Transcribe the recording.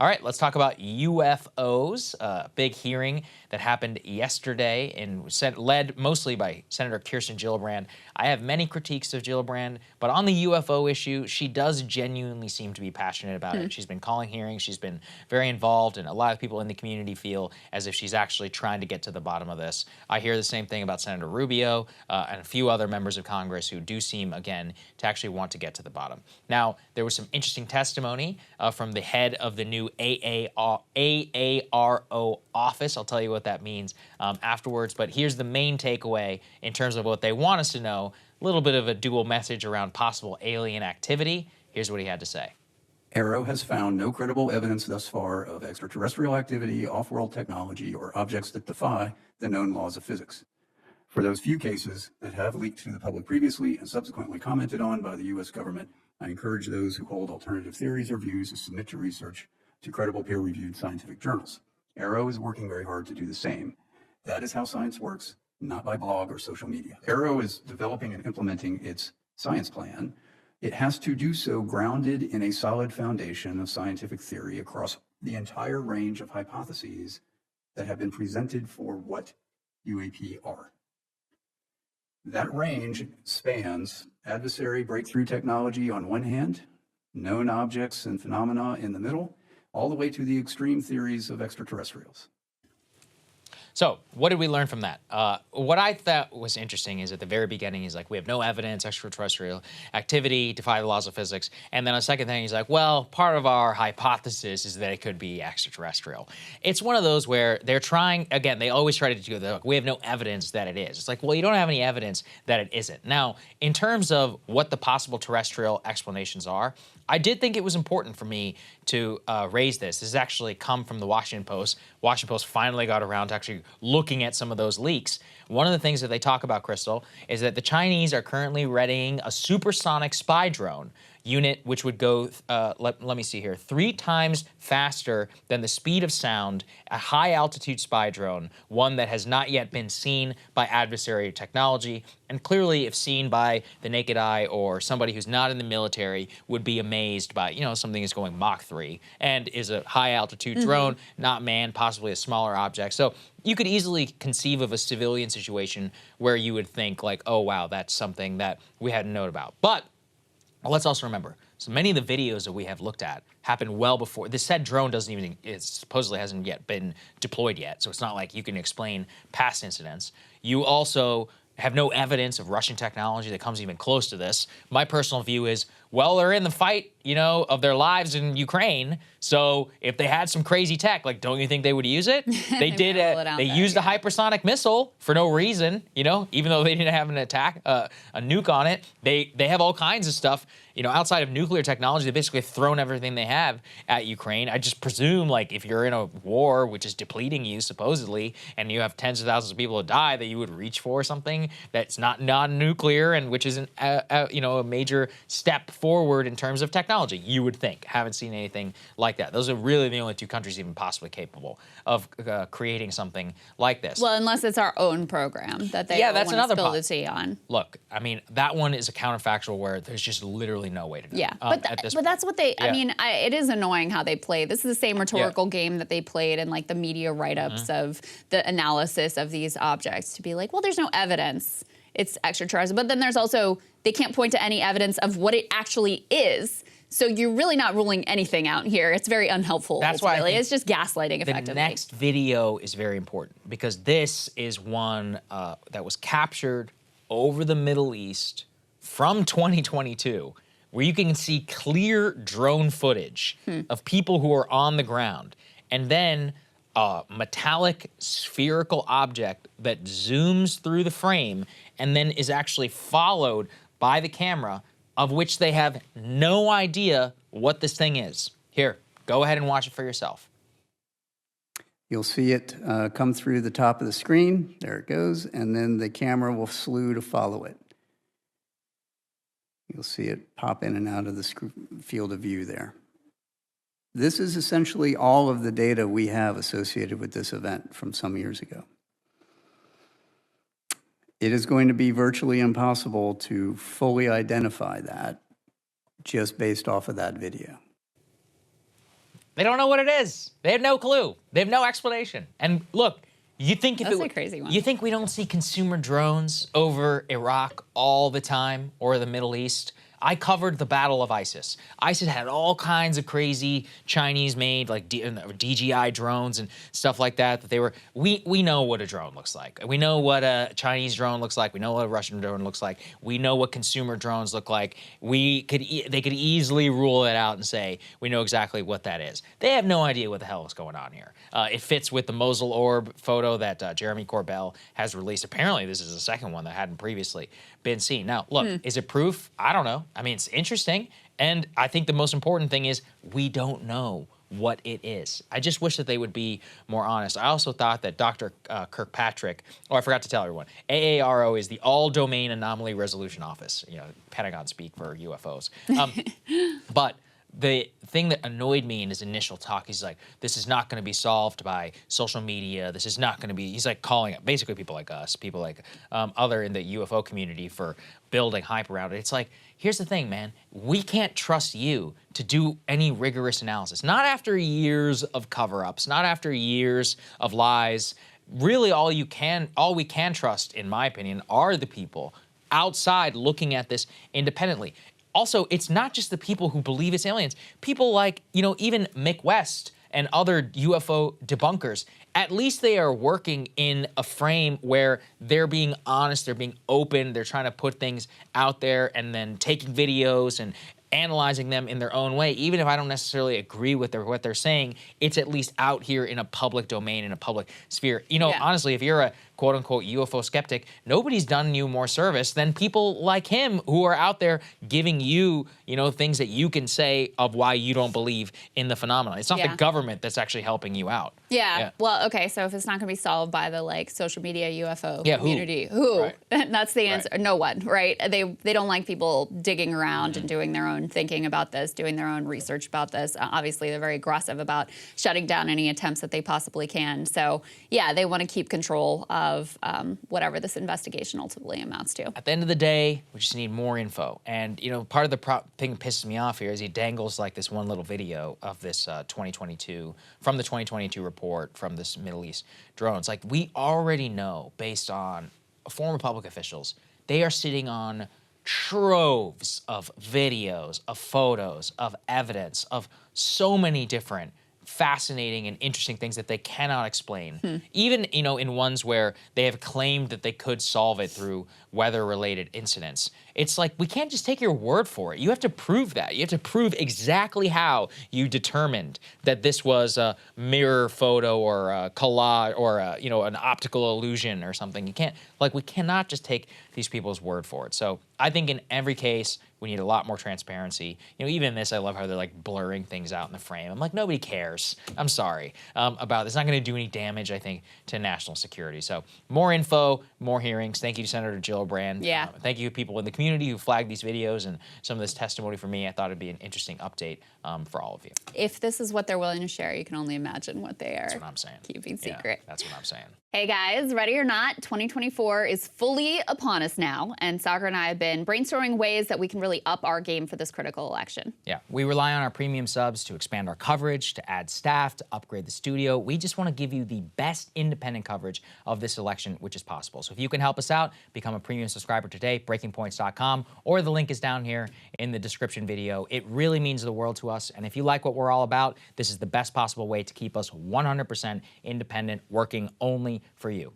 All right, let's talk about UFOs. A big hearing that happened yesterday and led mostly by Senator Kirsten Gillibrand. I have many critiques of Gillibrand, but on the UFO issue, she does genuinely seem to be passionate about it. She's been calling hearings. She's been very involved, and a lot of people in the community feel as if she's actually trying to get to the bottom of this. I hear the same thing about Senator Rubio and a few other members of Congress who do seem, again, to actually want to get to the bottom. Now, there was some interesting testimony from the head of the new AARO office. I'll tell you what that means afterwards, but here's the main takeaway in terms of what they want us to know. A little bit of a dual message around possible alien activity. Here's what he had to say. AARO has found no credible evidence thus far of extraterrestrial activity, off-world technology, or objects that defy the known laws of physics. For those few cases that have leaked to the public previously and subsequently commented on by the U.S. government, I encourage those who hold alternative theories or views to submit your research to credible peer-reviewed scientific journals. AARO is working very hard to do the same. That is how science works, not by blog or social media. AARO is developing and implementing its science plan. It has to do so grounded in a solid foundation of scientific theory across the entire range of hypotheses that have been presented for what UAP are. That range spans adversary breakthrough technology on one hand, known objects and phenomena in the middle, all the way to the extreme theories of extraterrestrials. So what did we learn from that? What I thought was interesting is at the very beginning, he's like, we have no evidence, extraterrestrial activity, defy the laws of physics. And then a second thing, he's like, well, part of our hypothesis is that it could be extraterrestrial. It's one of those where they're trying, again, they always try to do that. Like, we have no evidence that it is. It's like, well, you don't have any evidence that it isn't. Now, in terms of what the possible terrestrial explanations are, I did think it was important for me to raise this. This has actually come from the Washington Post. Washington Post finally got around to actually looking at some of those leaks. One of the things that they talk about, Krystal, is that the Chinese are currently readying a supersonic spy drone unit, which would go, let me see here, 3 times faster than the speed of sound, a high-altitude spy drone, one that has not yet been seen by adversary technology, and clearly, if seen by the naked eye or somebody who's not in the military, would be amazed by, you know, something is going Mach 3 and is a high-altitude drone, not manned, possibly a smaller object. So you could easily conceive of a civilian situation where you would think like, oh, wow, that's something that we hadn't known about. But let's also remember, so many of the videos that we have looked at happened well before. This said drone doesn't even, it supposedly hasn't yet been deployed yet, so it's not like you can explain past incidents. You also have no evidence of Russian technology that comes even close to this. My personal view is, well, they're in the fight, you know, of their lives in Ukraine. So if they had some crazy tech, like, don't you think they would use it? They did. They used a hypersonic missile for no reason, you know, even though they didn't have an attack, a nuke on it. They have all kinds of stuff, you know, outside of nuclear technology. They basically have thrown everything they have at Ukraine. I just presume, like, if you're in a war which is depleting you supposedly, and you have tens of thousands of people to die, that you would reach for something that's not non-nuclear and which isn't, you know, a major step forward in terms of technology. You would think. Haven't seen anything like that. Those are really the only 2 countries even possibly capable of creating something like this. Well, unless it's our own program that they that's want another to spill the tea on. Look, I mean, that one is a counterfactual where there's just literally no way to know. Yeah, but that's what they, I mean, it is annoying how they play. This is the same rhetorical game that they played in like the media write-ups of the analysis of these objects, to be like, well, there's no evidence it's extraterrestrial. But then there's also, they can't point to any evidence of what it actually is. So you're really not ruling anything out here. It's very unhelpful. That's why it's just gaslighting effectively. The next video is very important because this is one that was captured over the Middle East from 2022, where you can see clear drone footage of people who are on the ground, and then a metallic spherical object that zooms through the frame and then is actually followed by the camera, of which they have no idea what this thing is. Here, go ahead and watch it for yourself. You'll see it come through the top of the screen. There it goes. And then the camera will slew to follow it. You'll see it pop in and out of the field of view there. This is essentially all of the data we have associated with this event from some years ago. It is going to be virtually impossible to fully identify that just based off of that video. They don't know what it is. They have no clue. They have no explanation. And look, you think if That's a crazy one. You think we don't see consumer drones over Iraq all the time or the Middle East? I covered the Battle of ISIS. ISIS had all kinds of crazy Chinese-made like DJI drones and stuff like that. That they were. We know what a drone looks like. We know what a Chinese drone looks like. We know what a Russian drone looks like. We know what consumer drones look like. They could easily rule it out and say we know exactly what that is. They have no idea what the hell is going on here. It fits with the Mosul orb photo that Jeremy Corbell has released. Apparently, this is the second one that hadn't previously been seen. Now, look, is it proof? I don't know. I mean, it's interesting. And I think the most important thing is we don't know what it is. I just wish that they would be more honest. I also thought that Dr. Kirkpatrick, I forgot to tell everyone, AARO is the All-Domain Anomaly Resolution Office, Pentagon speak for UFOs. But the thing that annoyed me in his initial talk, he's like, this is not going to be solved by social media. This is not going to be, he's like calling it basically people like us, people like other in the UFO community for building hype around it. It's like, here's the thing, man. We can't trust you to do any rigorous analysis. Not after years of cover-ups, not after years of lies. Really, all we can trust, in my opinion, are the people outside looking at this independently. Also, it's not just the people who believe it's aliens. People like, even Mick West and other UFO debunkers, at least they are working in a frame where they're being honest, they're being open, they're trying to put things out there and then taking videos and analyzing them in their own way. Even if I don't necessarily agree with what they're saying, it's at least out here in a public domain, in a public sphere. Honestly, if you're a quote-unquote UFO skeptic, nobody's done you more service than people like him who are out there giving you, things that you can say of why you don't believe in the phenomenon. It's not the government that's actually helping you out. Yeah. Well, okay, so if it's not going to be solved by the social media UFO community, who? Right. That's the answer. Right. No one, right? They don't like people digging around and doing their own thinking about this, doing their own research about this. Obviously, they're very aggressive about shutting down any attempts that they possibly can. So, yeah, they want to keep control of whatever this investigation ultimately amounts to. At the end of the day, we just need more info. And, part of the thing that pisses me off here is he dangles like this one little video of this 2022, from the 2022 report from this Middle East drones. Like, we already know, based on former public officials, they are sitting on troves of videos, of photos, of evidence, of so many different fascinating and interesting things that they cannot explain. Even, in ones where they have claimed that they could solve it through weather-related incidents. It's like, we can't just take your word for it. You have to prove that. You have to prove exactly how you determined that this was a mirror photo or a collage or an optical illusion or something. You can't, we cannot just take these people's word for it. So I think in every case, we need a lot more transparency. Even in this, I love how they're blurring things out in the frame. I'm like, nobody cares. I'm sorry about this. It's not going to do any damage, I think, to national security. So more info, more hearings. Thank you to Senator Jill O'Brien. Yeah. Thank you to people in the community who flagged these videos and some of this testimony for me. I thought it'd be an interesting update for all of you. If this is what they're willing to share, you can only imagine what they are. That's what I'm saying. Keeping secret. Yeah, that's what I'm saying. Hey guys, ready or not, 2024 is fully upon us now, and Saagar and I have been brainstorming ways that we can really up our game for this critical election. Yeah, we rely on our premium subs to expand our coverage, to add staff, to upgrade the studio. We just want to give you the best independent coverage of this election, which is possible. So if you can help us out, become a premium subscriber today, breakingpoints.com, or the link is down here in the description video. It really means the world to us, and if you like what we're all about, this is the best possible way to keep us 100% independent, working only for you.